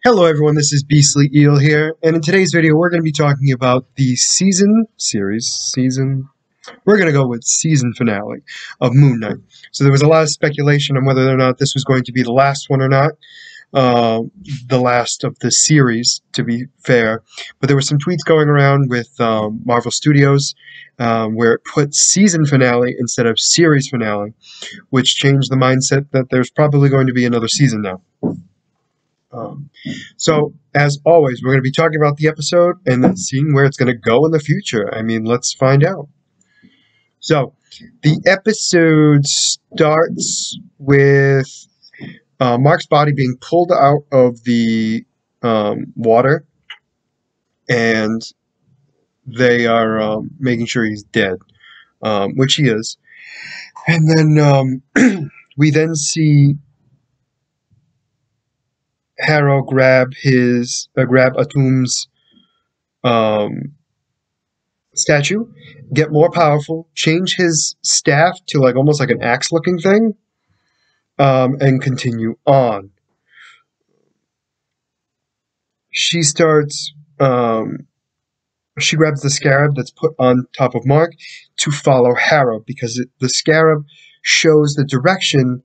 Hello everyone, this is Beastly Eel here, and in today's video we're going to be talking about the we're going to go with season finale of Moon Knight. So there was a lot of speculation on whether or not this was going to be the last one or not, the last of the series, to be fair, but there were some tweets going around with Marvel Studios where it put season finale instead of series finale, which changed the mindset that there's probably going to be another season now. So, as always, we're going to be talking about the episode and then seeing where it's going to go in the future. I mean, let's find out. So, the episode starts with Mark's body being pulled out of the water, and they are making sure he's dead, which he is. And then we then see Harrow grab Atum's statue, get more powerful, change his staff to almost like an axe-looking thing, and continue on. She starts. She grabs the scarab that's put on top of Mark to follow Harrow because the scarab shows the direction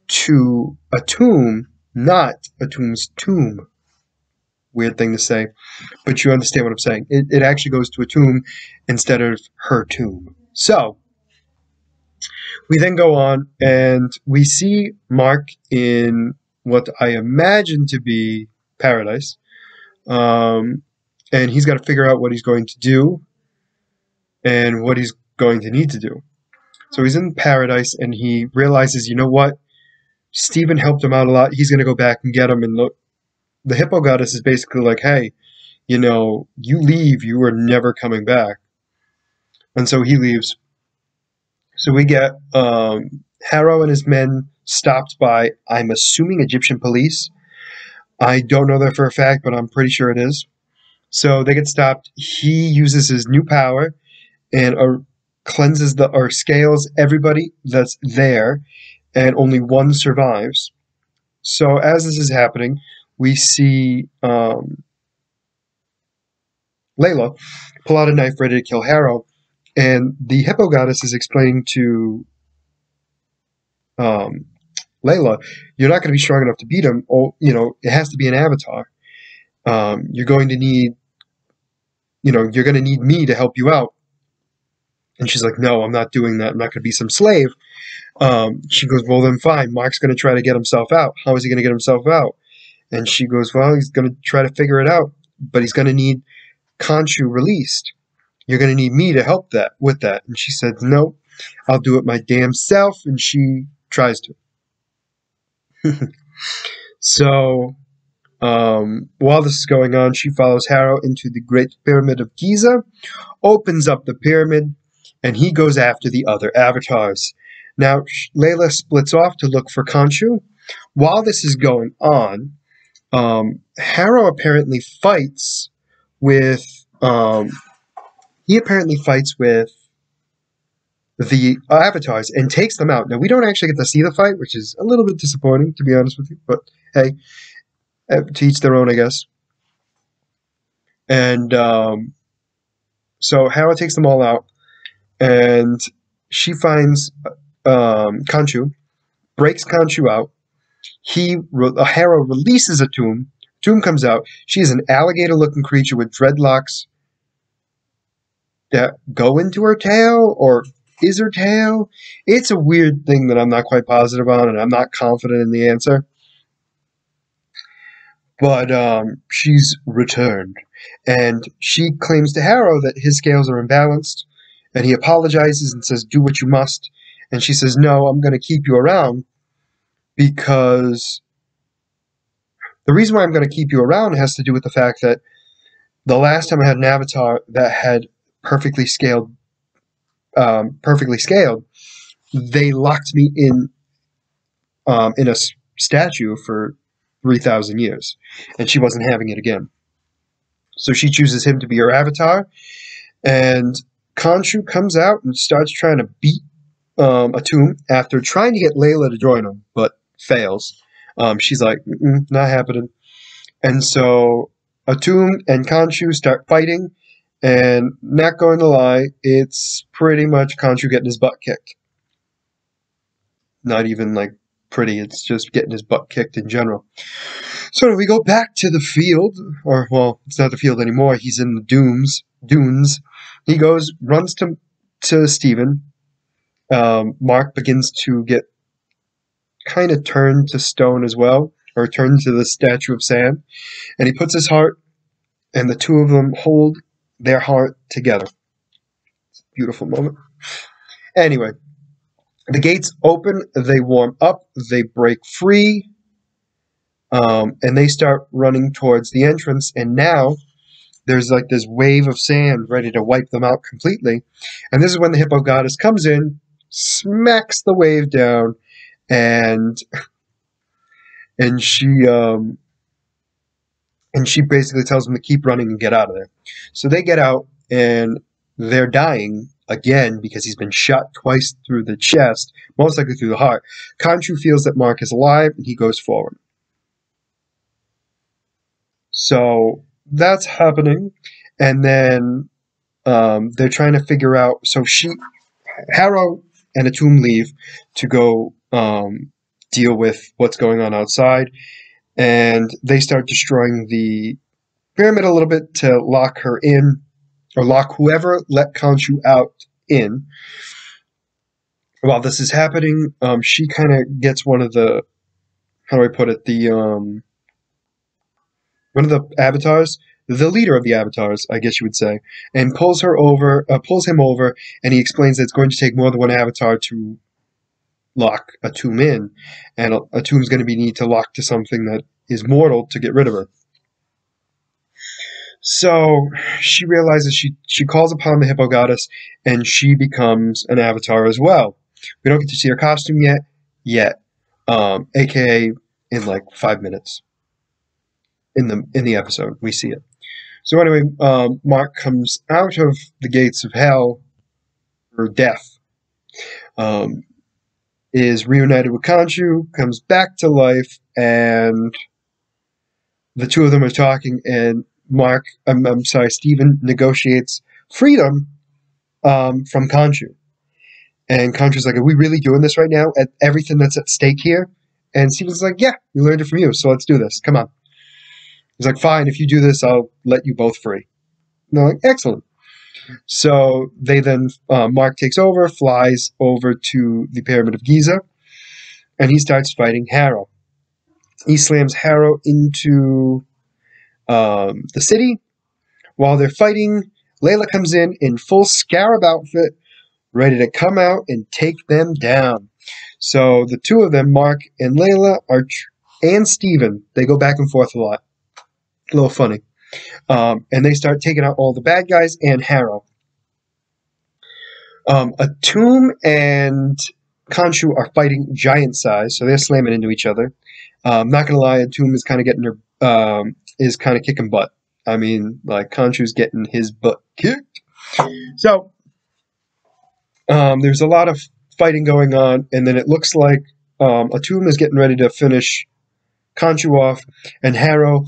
to Atum. Not Atum's tomb. Weird thing to say, but you understand what I'm saying. It actually goes to Atum instead of her tomb. So, we then go on and we see Mark in what I imagine to be paradise. And he's got to figure out what he's going to do and what he's going to need to do. So he's in paradise and he realizes, you know what? Steven helped him out a lot. He's going to go back and get him. And look, the Hippo Goddess is basically like, hey, you leave, you are never coming back. And so he leaves. So we get Harrow and his men stopped by, I'm assuming, Egyptian police. I don't know that for a fact, but I'm pretty sure it is. So they get stopped. He uses his new power and cleanses or scales everybody that's there. And only one survives. So as this is happening, we see Layla pull out a knife ready to kill Harrow, and the Hippo Goddess is explaining to Layla, you're not going to be strong enough to beat him. Oh, it has to be an avatar. You're going to need me to help you out. And she's like, no, I'm not doing that. I'm not going to be some slave. She goes, well, then fine. Mark's going to try to get himself out. How is he going to get himself out? And she goes, well, he's going to try to figure it out, but he's going to need Khonshu released. You're going to need me to help with that. And she said, no, I'll do it my damn self. And she tries to. So, while this is going on, she follows Harrow into the Great Pyramid of Giza, opens up the pyramid, and he goes after the other avatars. Now, Layla splits off to look for Khonshu. While this is going on, Harrow apparently fights with the avatars and takes them out. Now, we don't actually get to see the fight, which is a little bit disappointing, to be honest with you. But hey, to each their own, I guess. And so Harrow takes them all out, and she finds Khonshu, breaks Khonshu out. Harrow releases Atum. Atum comes out. She is an alligator-looking creature with dreadlocks that go into her tail, or is her tail? It's a weird thing that I'm not quite positive on, and I'm not confident in the answer. But she's returned, and she claims to Harrow that his scales are imbalanced, and he apologizes and says, do what you must. And she says, no, I'm going to keep you around because the reason why I'm going to keep you around has to do with the fact that the last time I had an avatar that had perfectly scaled, they locked me in a statue for 3,000 years, and she wasn't having it again. So she chooses him to be her avatar, and Khonshu comes out and starts trying to beat Atum after trying to get Layla to join him, but fails. She's like, not happening. And so Atum and Khonshu start fighting, and not going to lie, it's pretty much Khonshu getting his butt kicked. Not even like pretty, it's just getting his butt kicked in general. So we go back to the field, or well, it's not the field anymore. He's in the dunes. He runs to Steven. Mark begins to get kind of turned to stone as well, or turned to the statue of sand, and he puts his heart, and the two of them hold their heart together. It's a beautiful moment. Anyway, the gates open, they warm up, they break free, and they start running towards the entrance, and now there's like this wave of sand ready to wipe them out completely. And this is when the Hippo Goddess comes in, smacks the wave down, and she basically tells them to keep running and get out of there. So they get out, and they're dying again because he's been shot twice through the chest, most likely through the heart. Khonshu feels that Mark is alive, and he goes forward. So that's happening, and then they're trying to figure out. So Harrow and Atum leave to go deal with what's going on outside, and they start destroying the pyramid a little bit to lock her in, or lock whoever let Khonshu out in. While this is happening, she kind of gets one of the, how do I put it, one of the avatars, the leader of the avatars, I guess you would say, and pulls him over, and he explains that it's going to take more than one avatar to lock Atum in, and Atum's going to need to lock to something that is mortal to get rid of her. So she realizes she calls upon the Hippo Goddess, and she becomes an avatar as well. We don't get to see her costume yet, aka in like 5 minutes in the episode we see it. So anyway, Mark comes out of the gates of hell, or death, is reunited with Khonshu, comes back to life, and the two of them are talking, and Steven negotiates freedom from Khonshu. And Khonshu's like, are we really doing this right now? At everything that's at stake here? And Steven's like, yeah, we learned it from you, so let's do this. Come on. He's like, fine, if you do this, I'll let you both free. And they're like, excellent. So they then, Mark takes over, flies over to the Pyramid of Giza, and he starts fighting Harrow. He slams Harrow into the city. While they're fighting, Layla comes in full scarab outfit, ready to come out and take them down. So the two of them, Mark and Layla, and Steven, they go back and forth a lot. A little funny. And they start taking out all the bad guys and Harrow. Atum and Khonshu are fighting giant size, so they're slamming into each other. Not gonna lie, Atum is kind of kicking butt. I mean, like, Khonshu's getting his butt kicked. So there's a lot of fighting going on, and then it looks like Atum is getting ready to finish Khonshu off, and Harrow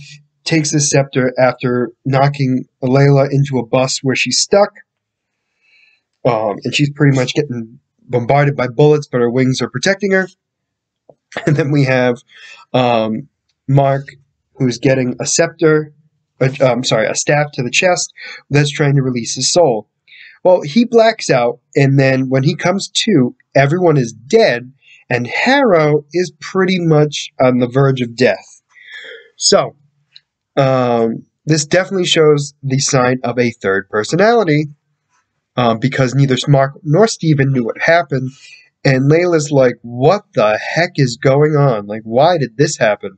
takes his scepter after knocking Layla into a bus where she's stuck. And she's pretty much getting bombarded by bullets, but her wings are protecting her. And then we have Mark, who's getting a staff to the chest that's trying to release his soul. Well, he blacks out, and then when he comes to, everyone is dead, and Harrow is pretty much on the verge of death. So, this definitely shows the sign of a third personality, because neither Mark nor Steven knew what happened, and Layla's like, what the heck is going on? Like, why did this happen?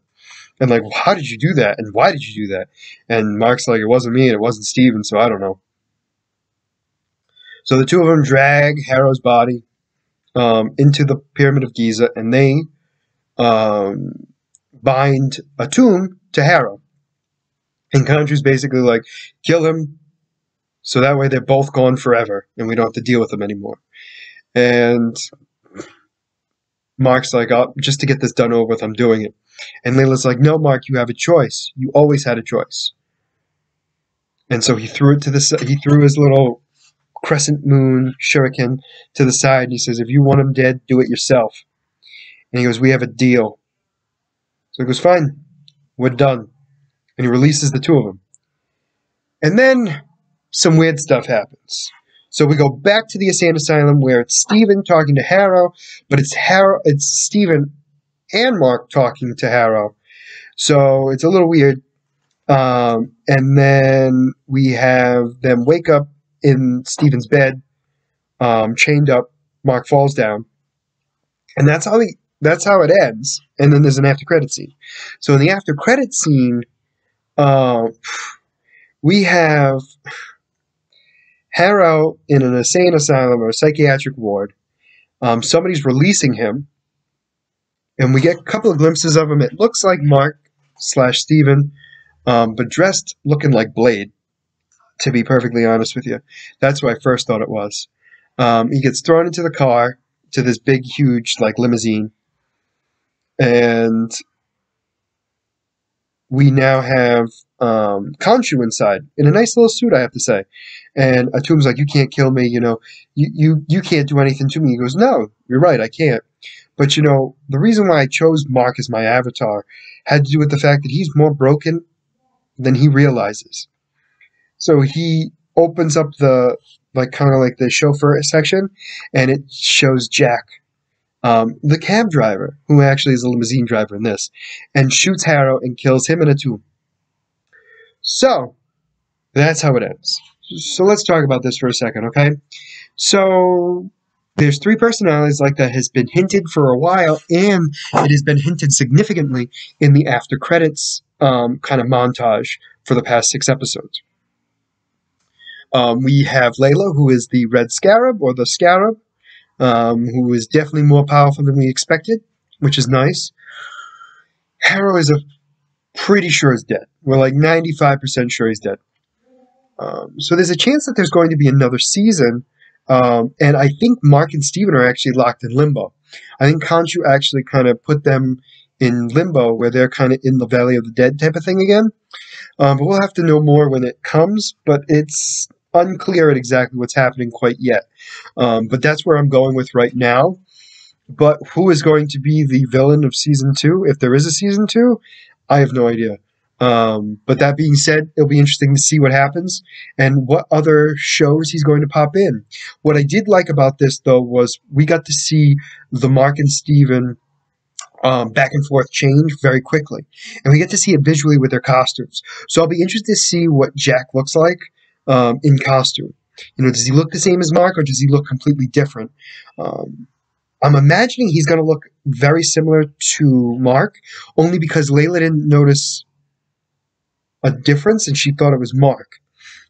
And like, how did you do that? And why did you do that? And Mark's like, it wasn't me and it wasn't Steven, so I don't know. So the two of them drag Harrow's body into the Pyramid of Giza, and they bind Atum to Harrow. And Khonshu's basically like, kill him, so that way they're both gone forever, and we don't have to deal with them anymore. And Mark's like, oh, just to get this done over with, I'm doing it. And Layla's like, no, Mark, you have a choice. You always had a choice. And so he threw his little crescent moon shuriken to the side, and he says, if you want him dead, do it yourself. And he goes, we have a deal. So he goes, fine, we're done. And he releases the two of them. And then some weird stuff happens. So we go back to the insane asylum where it's Steven talking to Harrow, but it's Steven and Mark talking to Harrow. So it's a little weird. And then we have them wake up in Steven's bed, chained up. Mark falls down. And that's how it ends. And then there's an after credit scene. So in the after credit scene, we have Harrow in an insane asylum or a psychiatric ward. Somebody's releasing him. And we get a couple of glimpses of him. It looks like Mark/Steven, but dressed looking like Blade, to be perfectly honest with you. That's what I first thought it was. He gets thrown into the car, to this big, huge, limousine. And we now have Khonshu inside, in a nice little suit, I have to say. And Atum's like, you can't kill me, you can't do anything to me. He goes, no, you're right, I can't. But, the reason why I chose Mark as my avatar had to do with the fact that he's more broken than he realizes. So he opens up the, the chauffeur section, and it shows Jack, the cab driver, who actually is a limousine driver in this, and shoots Harrow and kills him and Atum. So, that's how it ends. So let's talk about this for a second, okay? So, there's three personalities like that has been hinted for a while, and it has been hinted significantly in the after credits kind of montage for the past 6 episodes. We have Layla, who is the Red Scarab, or the Scarab, who is definitely more powerful than we expected, which is nice. Harrow is pretty sure is dead. We're 95% sure he's dead. So there's a chance that there's going to be another season, and I think Mark and Steven are actually locked in limbo. I think Khonshu actually kind of put them in limbo, where they're kind of in the Valley of the Dead type of thing again. But we'll have to know more when it comes, but it's unclear at exactly what's happening quite yet. But that's where I'm going with right now. But who is going to be the villain of Season 2, if there is a Season 2, I have no idea. But that being said, it'll be interesting to see what happens and what other shows he's going to pop in. What I did like about this, though, was we got to see the Mark and Steven back and forth change very quickly. And we get to see it visually with their costumes. So I'll be interested to see what Jack looks like in costume. Does he look the same as Mark, or does he look completely different? I'm imagining he's going to look very similar to Mark, only because Layla didn't notice a difference and she thought it was Mark.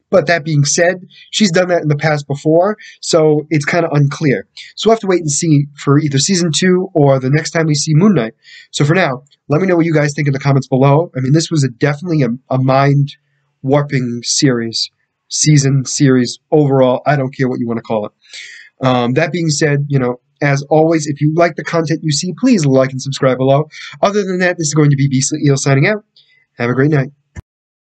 But that being said, she's done that in the past before, so it's kind of unclear. So we'll have to wait and see for either Season 2 or the next time we see Moon Knight. So for now, let me know what you guys think in the comments below. I mean, this was definitely a mind-warping series, series, overall. I don't care what you want to call it. That being said, as always, if you like the content you see, please like and subscribe below. Other than that, this is going to be Beastly Eel signing out. Have a great night.